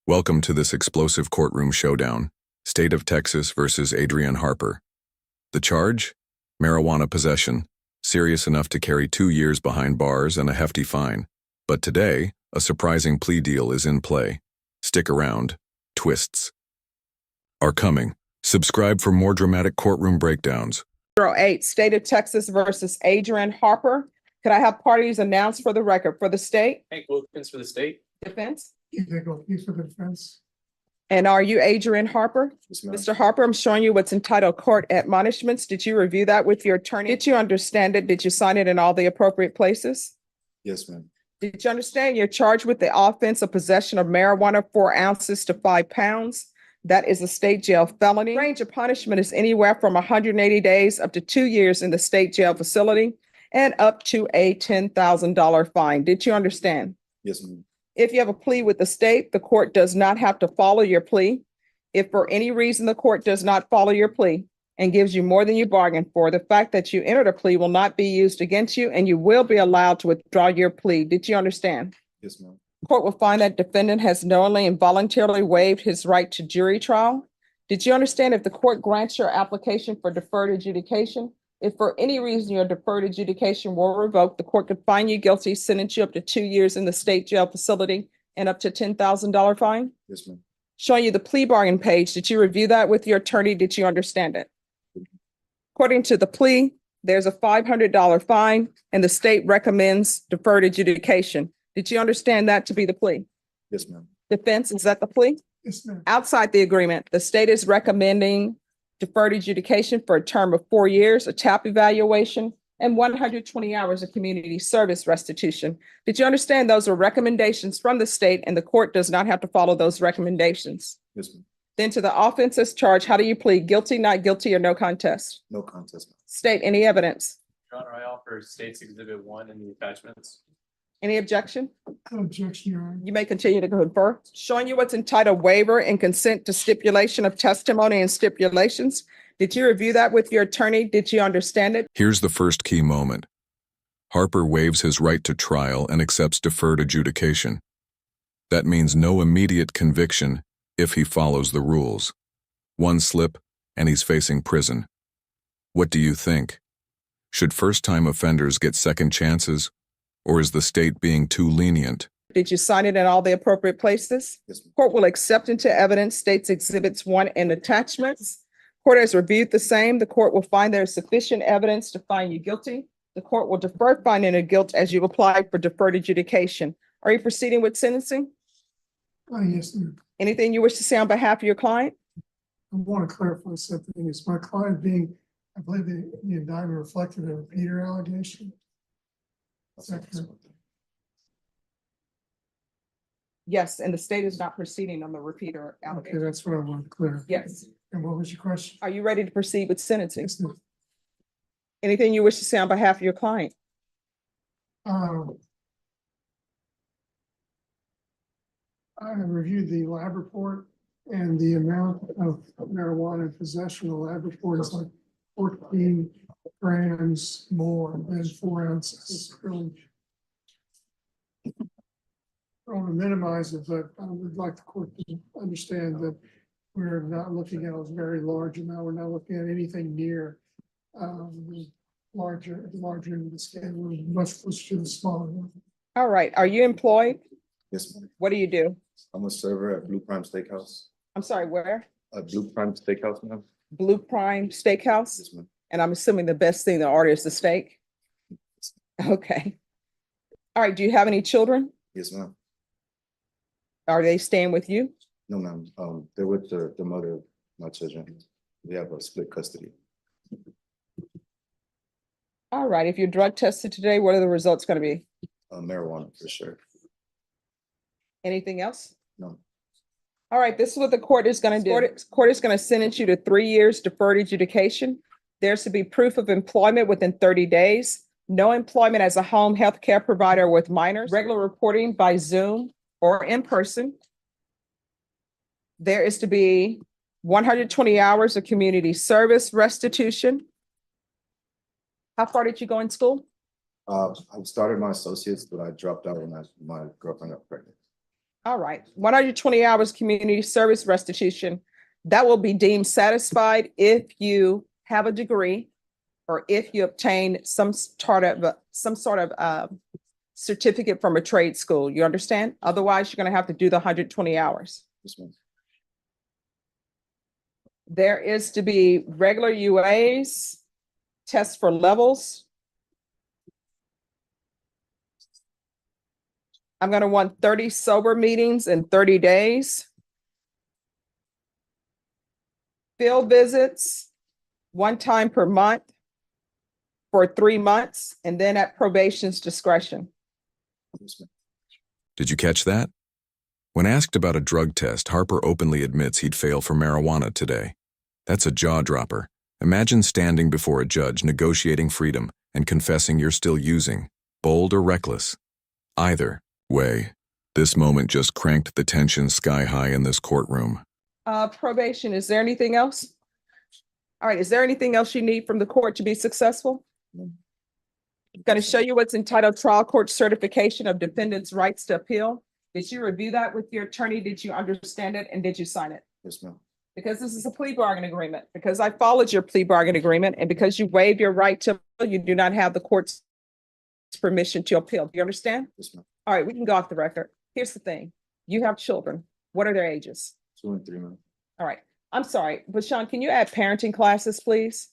Welcome to this explosive courtroom showdown, State of Texas versus Adrienne Harper. The charge? Marijuana possession, serious enough to carry 2 years behind bars and a hefty fine. But today, a surprising plea deal is in play. Stick around. Twists are coming. Subscribe for more dramatic courtroom breakdowns. 08, State of Texas versus Adrienne Harper. Could I have parties announced for the record for the state? Hank Wilkins for the state. Defense? He's for the defense. And are you Adrienne Harper? Yes, ma'am. Mr. Harper, I'm showing you what's entitled court admonishments. Did you review that with your attorney? Did you understand it? Did you sign it in all the appropriate places? Yes, ma'am. Did you understand you're charged with the offense of possession of marijuana 4 ounces to 5 pounds? That is a state jail felony. Range of punishment is anywhere from 180 days up to 2 years in the state jail facility and up to a $10,000 fine. Did you understand? Yes, ma'am. If you have a plea with the state, the court does not have to follow your plea. If for any reason the court does not follow your plea and gives you more than you bargained for, the fact that you entered a plea will not be used against you and you will be allowed to withdraw your plea. Did you understand? Yes, ma'am. Court will find that defendant has knowingly and voluntarily waived his right to jury trial. Did you understand if the court grants your application for deferred adjudication, if for any reason your deferred adjudication were revoked, the court could find you guilty, sentence you up to 2 years in the state jail facility and up to $10,000 fine? Yes, ma'am. Showing you the plea bargain page. Did you review that with your attorney? Did you understand it? According to the plea, there's a $500 fine and the state recommends deferred adjudication. Did you understand that to be the plea? Yes, ma'am. Defense, is that the plea? Yes, ma'am. Outside the agreement, the state is recommending deferred adjudication for a term of 4 years, a TAP evaluation, and 120 hours of community service restitution. Did you understand those are recommendations from the state and the court does not have to follow those recommendations? Yes, ma'am. Then to the offenses charge, how do you plead? Guilty, not guilty, or no contest? No contest, ma'am. State any evidence. Your Honor, I offer State's Exhibit 1 in the attachments. Any objection? No objection, Your Honor. You may continue to confer. Showing you what's entitled waiver and consent to stipulation of testimony and stipulations. Did you review that with your attorney? Did you understand it? Here's the first key moment. Harper waives his right to trial and accepts deferred adjudication. That means no immediate conviction if he follows the rules. One slip, and he's facing prison. What do you think? Should first-time offenders get second chances, or is the state being too lenient? Did you sign it in all the appropriate places? Yes, ma'am. Court will accept into evidence State's Exhibits 1 and attachments. Court has reviewed the same. The court will find there is sufficient evidence to find you guilty. The court will defer finding of guilt as you apply for deferred adjudication. Are you proceeding with sentencing? Yes, ma'am. Anything you wish to say on behalf of your client? I want to clarify something. Is my client being, I believe the indictment reflected a repeater allegation? Is that correct? Yes, and the state is not proceeding on the repeater Okay, allegation. that's what I wanted to clear. Yes. And what was your question? Are you ready to proceed with sentencing? Yes, ma'am. Anything you wish to say on behalf of your client? I have reviewed the lab report and the amount of marijuana in possession. The lab report is like 14 grams more than 4 ounces. I want to minimize it, but I would like the court to understand that we're not looking at a very large amount. We're not looking at anything near the larger end of the scale. We're much closer to the smaller one. All right. Are you employed? Yes, ma'am. What do you do? I'm a server at Blue Prime Steakhouse. I'm sorry, where? At Blue Prime Steakhouse, ma'am. Blue Prime Steakhouse? Yes, ma'am. And I'm assuming the best thing to order is the steak? Okay. All right. Do you have any children? Yes, ma'am. Are they staying with you? No, ma'am. They're with the mother of my children. We have a split custody. All right. If you're drug tested today, what are the results going to be? Marijuana for sure. Anything else? No. All right. This is what the court is going to do. Court is going to sentence you to 3 years deferred adjudication. There's to be proof of employment within 30 days. No employment as a home health care provider with minors. Regular reporting by Zoom or in person. There is to be 120 hours of community service restitution. How far did you go in school? I started my associates, but I dropped out when my girlfriend got pregnant. All right, 120 hours community service restitution. That will be deemed satisfied if you have a degree or if you obtain some sort of certificate from a trade school. You understand? Otherwise, you're going to have to do the 120 hours. Yes, ma'am. There is to be regular UAs, tests for levels. I'm going to want 30 sober meetings in 30 days. Field visits, 1 time per month for 3 months, and then at probation's discretion. Yes, ma'am. Did you catch that? When asked about a drug test, Harper openly admits he'd fail for marijuana today. That's a jaw-dropper. Imagine standing before a judge negotiating freedom and confessing you're still using, bold or reckless. Either way, this moment just cranked the tension sky high in this courtroom. Probation, is there anything else? All right, is there anything else you need from the court to be successful? No. Going to show you what's entitled Trial Court Certification of Defendant's Rights to Appeal. Did you review that with your attorney? Did you understand it? And did you sign it? Yes, ma'am. Because this is a plea bargain agreement, because I followed your plea bargain agreement, and because you waive your right to appeal, you do not have the court's permission to appeal. Do you understand? Yes, ma'am. All right, we can go off the record. Here's the thing. You have children. What are their ages? 2 and 3, ma'am. All right. I'm sorry, but Sean, can you add parenting classes, please?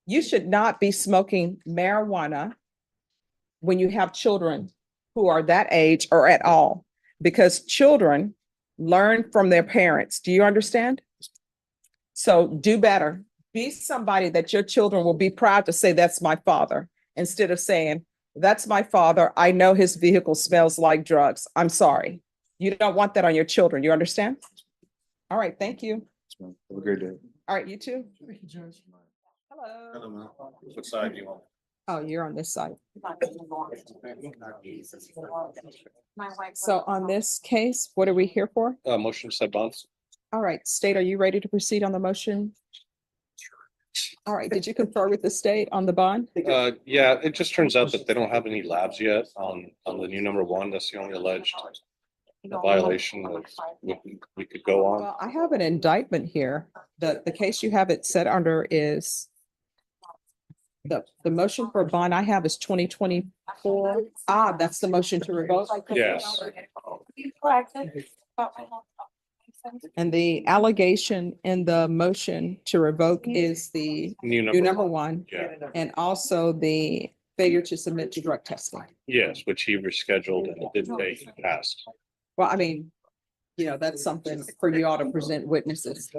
You should not be smoking marijuana when you have children who are that age or at all, because children learn from their parents. Do you understand? So do better. Be somebody that your children will be proud to say, that's my father, instead of saying, that's my father. I know his vehicle smells like drugs. I'm sorry. You don't want that on your children. You understand? All right. Thank you. Yes, ma'am. Have a great day. All right. You too. Thank you, Judge. Hello. Hello, ma'am. What side do you want? Oh, you're on this side. So on this case, what are we here for? Motion to set bonds. All right, state, are you ready to proceed on the motion? All right, did you confer with the state on the bond? Yeah, it just turns out that they don't have any labs yet on the new number 1. That's the only alleged violation that we could go on. Well, I have an indictment here. The case you have it set under is the motion for bond I have is 2024. That's the motion to revoke. Yes. And the allegation in the motion to revoke is the New new number number 1, Yeah, and also the failure to submit to drug testing. yes, which he rescheduled and it didn't take passed. Well, I mean, that's something for you all to present witnesses.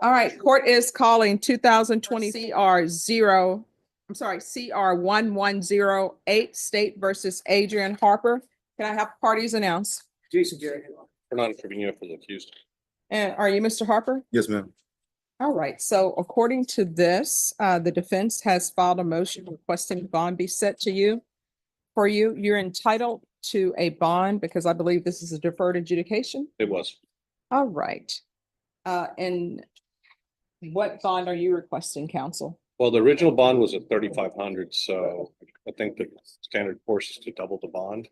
All right, court is calling 2020 CR 1108 State versus Adrienne Harper. Can I have parties announced? Jason Jerry. We're not approving you for the accused. And are you Mr. Harper? Yes, ma'am. All right, so according to this, the defense has filed a motion requesting bond be set to you. For you, you're entitled to a bond because I believe this is a deferred adjudication. It was. All right. And what bond are you requesting, counsel? Well, the original bond was at 3,500, so I think the standard course is to double the bond.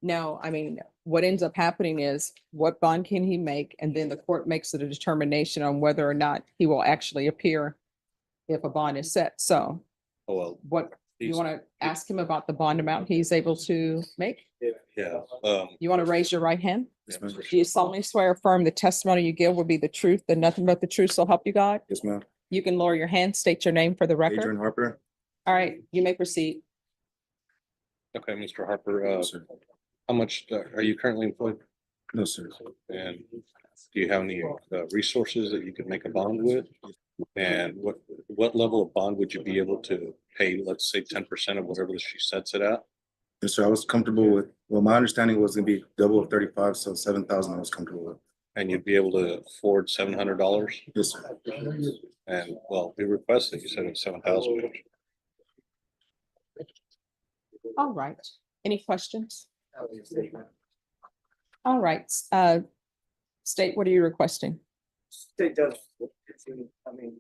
No, I mean, what ends up happening is what bond can he make? And then the court makes a determination on whether or not he will actually appear if a bond is set. So Oh, well, what, you he's- want to ask him about the bond amount he's able to make? yeah. You want to raise your right hand? Yes, ma'am. Do you solemnly swear or affirm the testimony you give will be the truth and nothing but the truth, so help you God? Yes, ma'am. You can lower your hand, state your name for the record. Adrienne Harper. All right, you may proceed. Okay, Mr. Harper, No, sir. how much are you currently employed? No, sir. And do you have any resources that you could make a bond with? And what level of bond would you be able to pay, let's say 10% of whatever she sets it at? Yes, sir. I was comfortable with, well, my understanding was gonna be double of 35, so 7,000 I was comfortable with. And you'd be able to afford $700? Yes, sir. And well, we request that you said it's 7,000. All right, any questions? All right, state, what are you requesting? State does, I mean,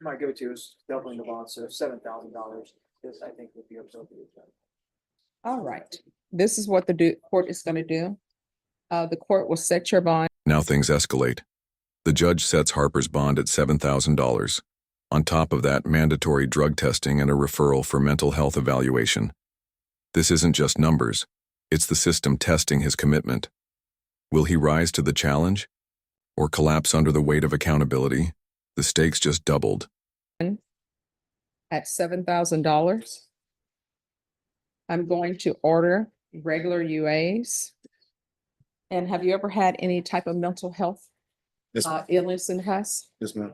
my go-to is doubling the bond, so $7,000, this I think would be appropriate. All right, this is what the court is gonna do. The court will set your bond. Now things escalate. The judge sets Harper's bond at $7,000. On top of that, mandatory drug testing and a referral for mental health evaluation. This isn't just numbers, it's the system testing his commitment. Will he rise to the challenge? Or collapse under the weight of accountability? The stakes just doubled. At $7,000. I'm going to order regular UAs. And have you ever had any type of mental health Yes, illness in the past? yes, ma'am.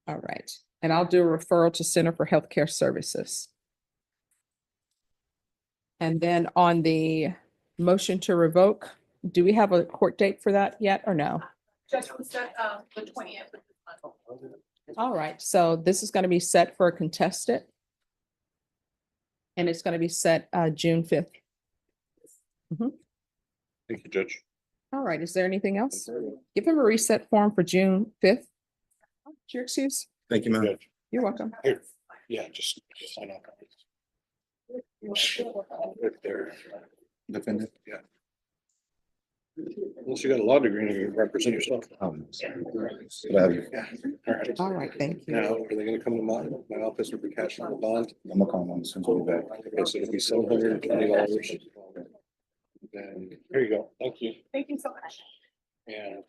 All right, and I'll do a referral to Center for Healthcare Services. And then on the motion to revoke, do we have a court date for that yet or no? Judge was set, the 20th. All right, so this is gonna be set for a contested. And it's gonna be set June 5th. Thank you, Judge. All right, is there anything else? Give him a reset form for June 5th. Your excuse, Thank you, ma'am. Judge. you're welcome. Here, yeah, just sign off. Right there. Defendant. Yeah. Unless you got a law degree and you represent yourself. What have you? Yeah. All right. All right, thank you. Now, are they gonna come to my office or be cash on the bond? I'm gonna call him as soon as we're back. Okay, so it'll be $720. Then, here you go. Thank you. Thank you so much. And.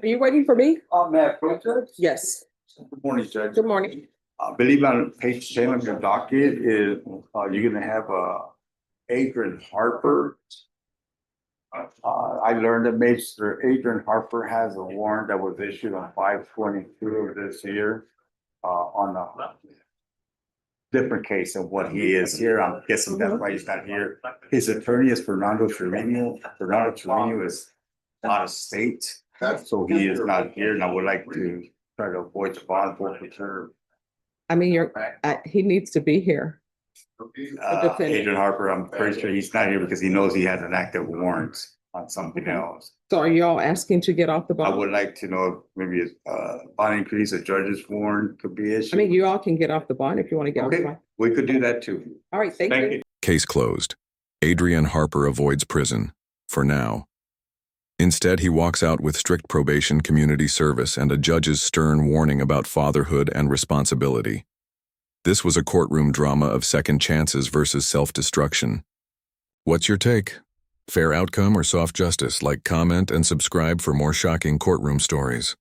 Are you waiting for me? May I approach it? Yes. Good morning, Judge. Good morning. I believe on page 10 of your docket is, you're gonna have, Adrienne Harper. I learned that Mr. Adrienne Harper has a warrant that was issued on 5/22 of this year, on a different case of what he is here. I'm guessing that's why he's not here. His attorney is Fernando Trevino. Fernando Trevino is out of state, so he is not here, and I would like to try to avoid the bond forfeiture. I mean, he needs to be here. defendant. Adrienne Harper, I'm pretty sure he's not here because he knows he has an active warrant on something else. So are y'all asking to get off the I bond? would like to know if maybe a bond increase, a judge's warrant could be I issued. mean, you all can get off the bond if you want to get off the Okay, bond. we could do that too. All right, thank you. Case closed. Adrienne Harper avoids prison, for now. Instead, he walks out with strict probation, community service, and a judge's stern warning about fatherhood and responsibility. This was a courtroom drama of second chances versus self-destruction. What's your take? Fair outcome or soft justice? Like, comment, and subscribe for more shocking courtroom stories.